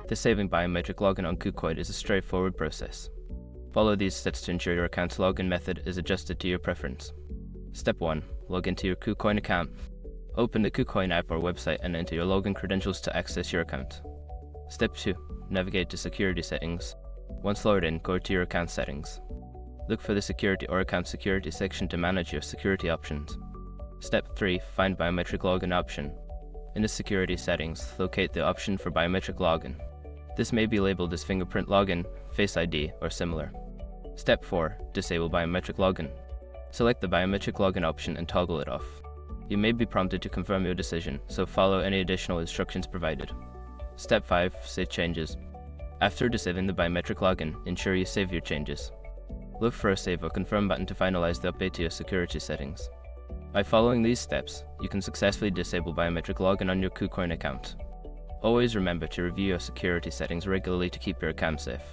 Disabling biometric login on KuCoin is a straightforward process. Follow these steps to ensure your account's login method is adjusted to your preference. Step 1. Log into your KuCoin account. Open the KuCoin app or website and enter your login credentials to access your account. Step 2. Navigate to Security Settings. Once logged in, go to your account settings. Look for the Security or Account Security section to manage your security options. Step 3. Find Biometric Login option. In the Security settings, locate the option for Biometric Login. This may be labeled as Fingerprint Login, Face ID, or similar. Step 4. Disable Biometric Login. Select the Biometric Login option and toggle it off. You may be prompted to confirm your decision, so follow any additional instructions provided. Step 5. Save changes. After disabling the biometric login, ensure you save your changes. Look for a Save or Confirm button to finalize the update to your security settings. By following these steps, you can successfully disable biometric login on your KuCoin account. Always remember to review your security settings regularly to keep your account safe.